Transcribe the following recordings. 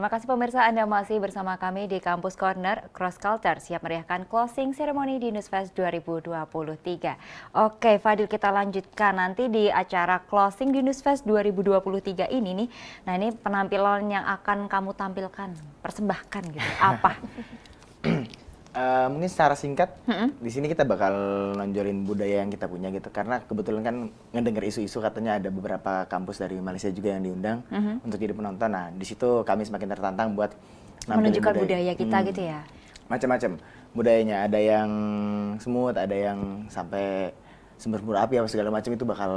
Terima kasih pemirsa, Anda masih bersama kami di Kampus Corner Cross Culture, siap meriahkan closing ceremony di Newsfest 2023. Oke, Fadil, kita lanjutkan nanti di acara closing di Newsfest 2023 ini nih. Nah, ini penampilan yang akan kamu tampilkan, persembahkan gitu, apa? Mungkin secara singkat, di sini kita bakal nonjolin budaya yang kita punya gitu. Karena kebetulan kan ngedenger isu-isu katanya ada beberapa kampus dari Malaysia juga yang diundang untuk jadi penonton. Nah, di situ kami semakin tertantang buat menunjukkan budaya kita gitu ya? Macam-macam budayanya. Ada yang smooth, ada yang sampai sembur-sembur api apa segala macam, itu bakal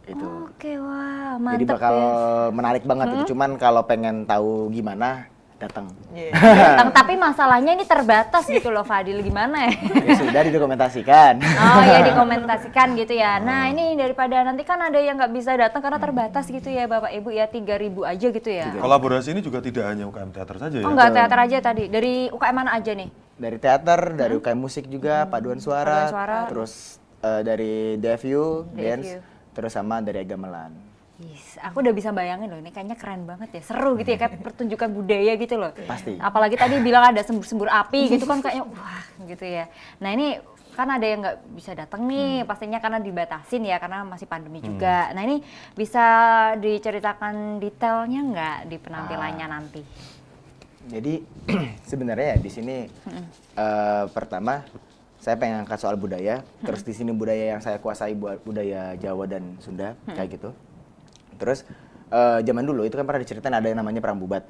itu. Oke, wah, mantap. Jadi bakal ya. menarik banget itu. Cuman kalau pengen tahu gimana, datang. Datang, tapi masalahnya ini terbatas gitu loh, Fadil, gimana ya? Ya sudah didokumentasikan. Oh ya, dikomentasikan gitu ya. Nah, ini daripada nanti kan ada yang nggak bisa datang karena terbatas gitu ya Bapak Ibu ya, 3.000 aja gitu ya. Kolaborasi ini juga tidak hanya UKM teater saja ya? Oh enggak, teater aja tadi. Dari UKM mana aja nih? Dari teater, dari UKM musik juga, paduan suara, terus dari DFU, dance, terus sama dari gamelan. Yes, aku udah bisa bayangin loh, ini kayaknya keren banget ya, seru gitu ya, kayak pertunjukan budaya gitu loh. Pasti. Apalagi tadi bilang ada sembur-sembur api gitu kan, kayaknya wah gitu ya. Nah ini kan ada yang nggak bisa datang nih, pastinya karena dibatasin ya, karena masih pandemi juga. Nah ini bisa diceritakan detailnya nggak di penampilannya nanti? Jadi sebenarnya ya di sini pertama saya pengen angkat soal budaya, terus di sini budaya yang saya kuasai buat budaya Jawa dan Sunda kayak gitu. Terus zaman dulu itu kan pernah diceritain ada yang namanya perang bubat.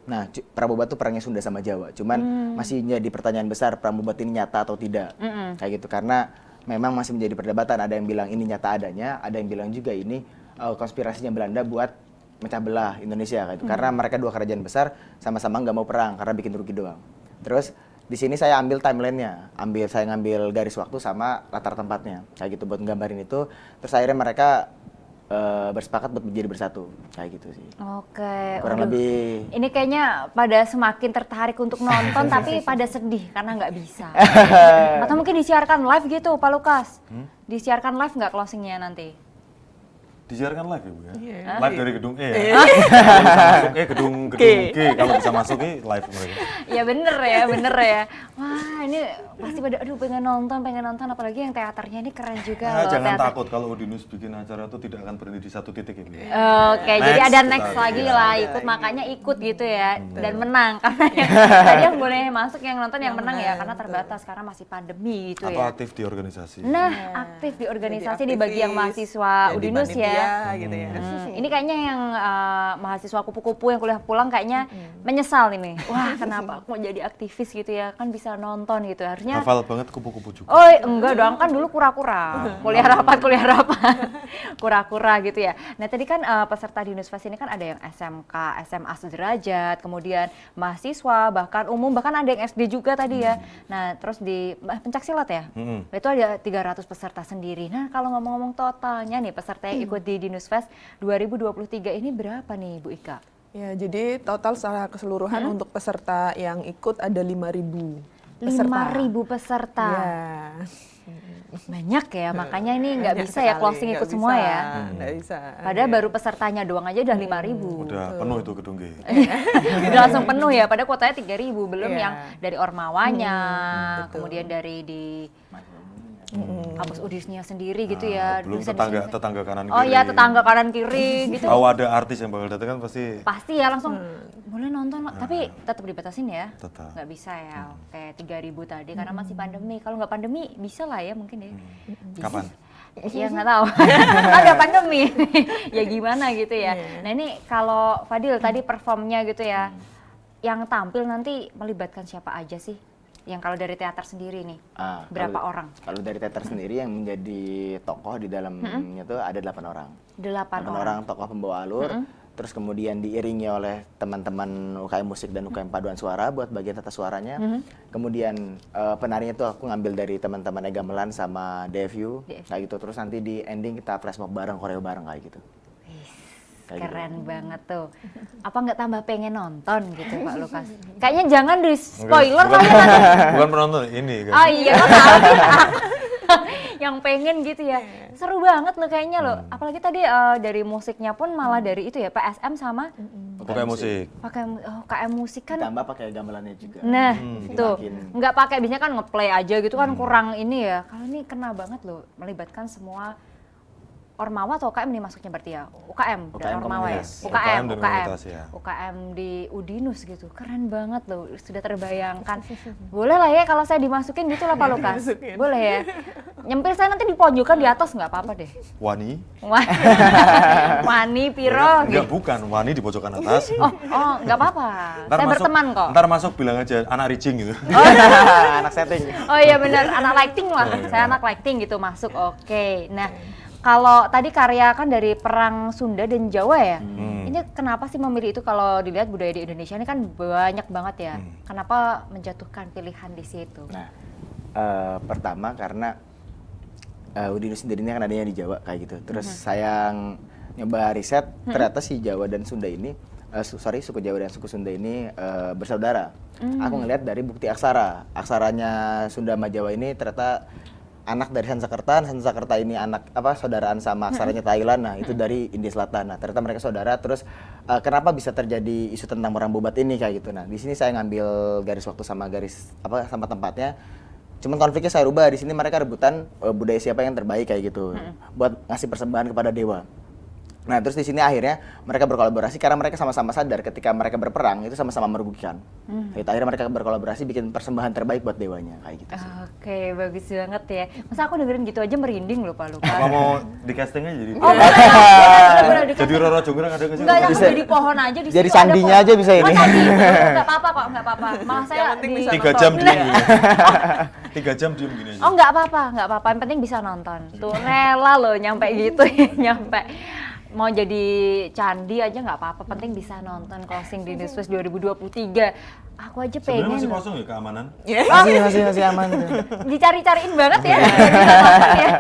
Nah, perang bubat tuh perangnya Sunda sama Jawa. Cuman masih jadi pertanyaan besar, perang bubat ini nyata atau tidak. Kayak gitu, karena memang masih menjadi perdebatan. Ada yang bilang ini nyata adanya, ada yang bilang juga ini konspirasinya Belanda buat mecah belah Indonesia. Kayak gitu. Karena mereka dua kerajaan besar sama-sama nggak mau perang karena bikin rugi doang. Terus di sini saya ambil timelinenya, saya ngambil garis waktu sama latar tempatnya. Kayak gitu buat nggambarin itu. Terus akhirnya mereka bersepakat buat menjadi bersatu, kayak gitu sih. Oke. Kurang lebih. Ini kayaknya pada semakin tertarik untuk nonton tapi pada sedih karena nggak bisa. Atau mungkin disiarkan live gitu, Pak Lukas? Disiarkan live nggak closingnya nanti? Disiarkan live ya Bu ya? Yeah. Live dari gedung E ya? Kalau bisa masuk E, gedung G. Kalau bisa masuk E, live mereka. Ya bener ya. Wah ini pasti pada aduh pengen nonton, apalagi yang teaternya ini keren juga loh. Jangan teater. takut kalau Udinus bikin acara itu tidak akan berhenti di satu titik ya Bu ya? Oke, jadi ada next kita lagi lihat. lah, makanya ikut gitu ya, dan menang karena yang tadi yang boleh masuk, yang nonton yang menang ya, karena terbatas karena masih pandemi gitu Atau ya. aktif di organisasi. Nah, aktif di organisasi di bagian mahasiswa Udinus ya. Gitu ya. Ini kayaknya yang mahasiswa kupu-kupu yang kuliah pulang kayaknya menyesal ini. Wah, kenapa aku mau jadi aktivis gitu ya? Kan bisa nonton gitu. Harusnya Hafal banget kupu-kupu juga. oh enggak dong, kan dulu kura-kura, kuliah rapat, kura-kura gitu ya. Nah tadi kan peserta di Newsfest ini kan ada yang SMK, SMA sederajat, kemudian mahasiswa, bahkan umum, bahkan ada yang SD juga tadi ya. Nah terus di pencaksilat ya, itu ada 300 peserta sendiri. Nah kalau ngomong-ngomong totalnya nih peserta yang ikut di Newsfest 2023 ini berapa nih Bu Ika? Ya, jadi total secara keseluruhan untuk peserta yang ikut ada 5.000 peserta. 5.000 peserta. Ya. Banyak ya, makanya ini nggak Banyak bisa ya sekali, closing nggak ikut semua bisa, ya. Nggak bisa. Padahal baru pesertanya doang aja udah 5.000. Udah penuh itu gedung G. Udah langsung penuh ya, padahal kuotanya 3.000, belum Iya. yang dari ormawanya, kemudian dari di kampus Udisnya sendiri gitu ya. Belum dosen tetangga kanan kiri. Oh iya, tetangga kanan kiri gitu. Tahu ada artis yang bakal datang kan pasti Pasti ya langsung boleh nonton, tapi tetap dibatasin ya. tetap. Nggak bisa ya, kayak 3.000 tadi karena masih pandemi. Kalau nggak pandemi bisa lah ya mungkin ya. Kapan? Ya nggak tahu, ada pandemi, ya gimana gitu ya. Nah ini kalau Fadil tadi performnya gitu ya, yang tampil nanti melibatkan siapa aja sih? Yang kalau dari teater sendiri nih, berapa orang? Kalau dari teater sendiri yang menjadi tokoh di dalamnya tuh ada 8 orang. 8 orang. Orang tokoh pembawa alur, terus kemudian diiringi oleh teman-teman UKM musik dan UKM paduan suara buat bagian tata suaranya. Kemudian penarinya tuh aku ngambil dari teman-teman gamelan sama DFU, kayak gitu. Terus nanti di ending kita flash mob bareng, koreo bareng kayak gitu. Keren banget tuh. Apa nggak tambah pengen nonton gitu Pak Lukas? Kayaknya jangan di spoiler kali ya nanti. Bukan penonton ini kan. Oh iya, kan tahu sih. Yang pengen gitu ya. Seru banget loh kayaknya loh. Apalagi tadi dari musiknya pun malah dari itu ya, PSM sama Pakai musik. Pakai KM musik kan. Ditambah pakai gamelannya juga. Nah, Jadi tuh. makin- Nggak pakai, biasanya kan ngeplay aja gitu kan kurang ini ya. Kalau ini kena banget loh, melibatkan semua Ormawa atau UKM nih masuknya berarti ya? UKM dan UKM Ormawa ya? komunitas. UKM, UKM dan UKM. komunitas, ya. UKM di Udinus gitu. Keren banget loh, sudah terbayangkan. Boleh lah ya kalau saya dimasukin gitu lah Pak Lukas. Dimasukin. Boleh ya. Nyempil saya nanti di pojokan di atas nggak apa-apa deh. Wani? Wah. Wani, Piro Enggak, gitu. bukan. Wani di pojokan atas. Oh, nggak apa-apa. Saya berteman kok. Ntar masuk bilang aja anak Ricing gitu. Anak setting. Oh iya benar, anak lighting lah. Saya anak lighting gitu masuk. Oke. Nah, kalau tadi karya kan dari perang Sunda dan Jawa ya. Ini kenapa sih memilih itu kalau dilihat budaya di Indonesia ini kan banyak banget ya. Kenapa menjatuhkan pilihan di situ? Nah, pertama karena Udinus sendiri ini kan adanya di Jawa kayak gitu. Terus saya nyoba riset, ternyata si Jawa dan Sunda ini, suku Jawa dan suku Sunda ini bersaudara. Aku ngelihat dari bukti aksara. Aksaranya Sunda sama Jawa ini ternyata anak dari Sanskerta ini anak saudaraan sama aksaranya Thailand. Nah, itu dari India Selatan. Nah, ternyata mereka saudara. Terus kenapa bisa terjadi isu tentang perang bobat ini kayak gitu. Nah, di sini saya ngambil garis waktu sama sama tempatnya. Cuman konfliknya saya rubah. Di sini mereka rebutan budaya siapa yang terbaik kayak gitu. Buat ngasih persembahan kepada dewa. Nah, terus di sini akhirnya mereka berkolaborasi karena mereka sama-sama sadar ketika mereka berperang itu sama-sama merugikan. Jadi akhirnya mereka berkolaborasi bikin persembahan terbaik buat dewanya kayak gitu sih. Oke, bagus banget ya. Masa aku dengerin gitu aja merinding loh Pak Lukas. Apa mau di casting aja jadi? Oh, boleh Jadi Roro Jonggrang ada nggak sih? Enggak, yang Bisa. jadi pohon aja di Jadi situ ada sandinya pohon. aja bisa ini. Oh, sandi. Enggak apa-apa kok, enggak apa-apa. Malah saya Yang penting bisa 3 jam diem gini. 3 jam diem gini aja. Oh, enggak apa-apa, enggak apa-apa. Yang penting bisa nonton. Tuh rela loh nyampe gitu ya, nyampe. Mau jadi candi aja nggak apa-apa, penting bisa nonton closing di Newsfest 2023. Aku aja Sebenarnya pengen masih loh. kosong ya keamanan? Masih aman. Dicari-cariin banget ya. Bisa nonton ya.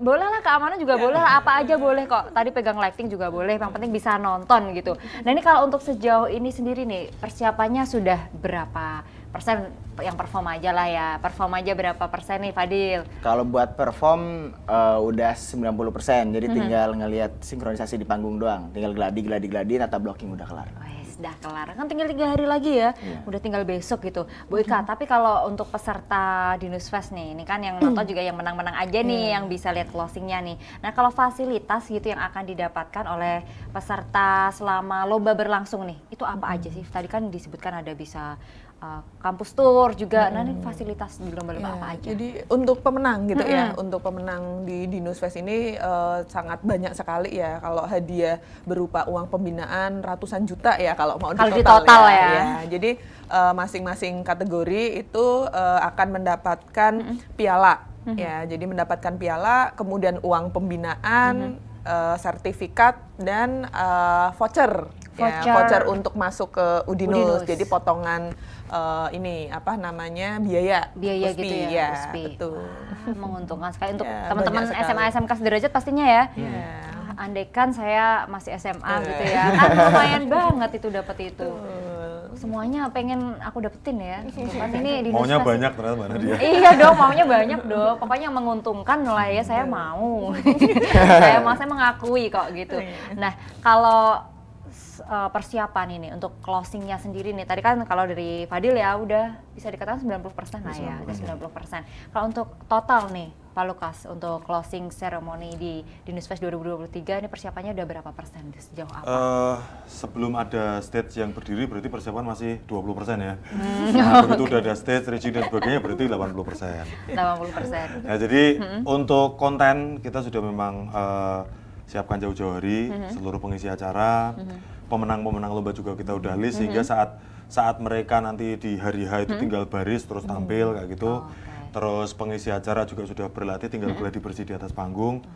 Boleh lah, keamanan juga boleh, apa aja boleh kok. Tadi pegang lighting juga boleh, yang penting bisa nonton gitu. Nah ini kalau untuk sejauh ini sendiri nih, persiapannya sudah berapa persen yang perform aja lah ya? Perform aja berapa persen nih Fadil? Kalau buat perform udah 90%. Jadi tinggal ngelihat sinkronisasi di panggung doang. Tinggal gladi, nata blocking udah kelar. Wes, dah kelar. Kan tinggal 3 hari lagi ya. Udah tinggal besok gitu. Bu Ika, tapi kalau untuk peserta di Newsfest nih, ini kan yang nonton juga yang menang-menang aja nih, yang bisa lihat closingnya nih. Nah kalau fasilitas gitu yang akan didapatkan oleh peserta selama lomba berlangsung nih, itu apa aja sih? Tadi kan disebutkan ada bisa kampus tour juga. Nah ini fasilitas di lomba-lomba apa aja? Jadi untuk pemenang gitu ya, untuk pemenang di Newsfest ini sangat banyak sekali ya. Kalau hadiah berupa uang pembinaan ratusan juta ya kalau mau Kalau di total di total ya. Ya. Jadi masing-masing kategori itu akan mendapatkan piala ya. Jadi mendapatkan piala, kemudian uang pembinaan, sertifikat dan voucher. Ya, voucher untuk masuk ke Udinus. Jadi potongan ini apa namanya biaya Gitu ya, USP. betul. Menguntungkan sekali untuk Ya, teman-teman banyak sekali. SMA SMK sederajat pastinya ya. Ya. Andaikan saya masih SMA gitu ya, kan lumayan banget itu dapat itu. Semuanya pengen aku dapetin ya. Tuh kan ini di Maunya Newsfest. banyak ternyata mana dia. Iya dong, maunya banyak dong. Pokoknya yang menguntungkan lah ya, saya mau. saya mengakui kok gitu. Nah, kalau persiapan ini untuk closingnya sendiri nih, tadi kan kalau dari Fadil ya udah bisa dikatakan 90% lah ya, udah 90%. Kalau untuk total nih, Pak Lukas, untuk closing ceremony di Newsfest 2023 ini persiapannya udah berapa persen sejauh apa? Sebelum ada stage yang berdiri berarti persiapan masih 20% ya. Nah, begitu udah ada stage, regi dan sebagainya berarti 80%. 80%. Nah, jadi untuk konten kita sudah memang siapkan jauh-jauh hari seluruh pengisi acara, pemenang-pemenang lomba juga kita udah list sehingga saat mereka nanti di hari H itu tinggal baris terus tampil kayak gitu. Terus pengisi acara juga sudah berlatih tinggal gladi bersih di atas panggung.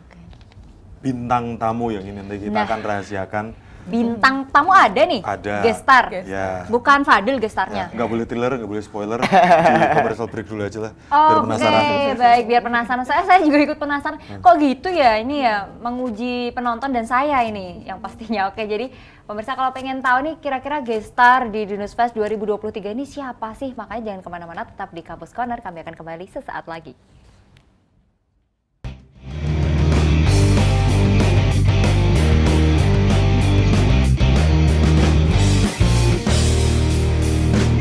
Bintang tamu yang ini nanti kita akan rahasiakan. Bintang tamu ada nih? Ada. Gestar? Ya. Bukan Fadil gestarnya? Nggak boleh thriller, nggak boleh spoiler. Di commercial break dulu aja lah, biar penasaran. Oke, baik, biar penasaran. Saya juga ikut penasaran. Kok gitu ya ini ya, menguji penonton dan saya ini yang pastinya. Oke, jadi pemirsa kalau pengen tahu nih kira-kira gestar di Newsfest 2023 ini siapa sih? Makanya jangan kemana-mana, tetap di Kampus Corner. Kami akan kembali sesaat lagi.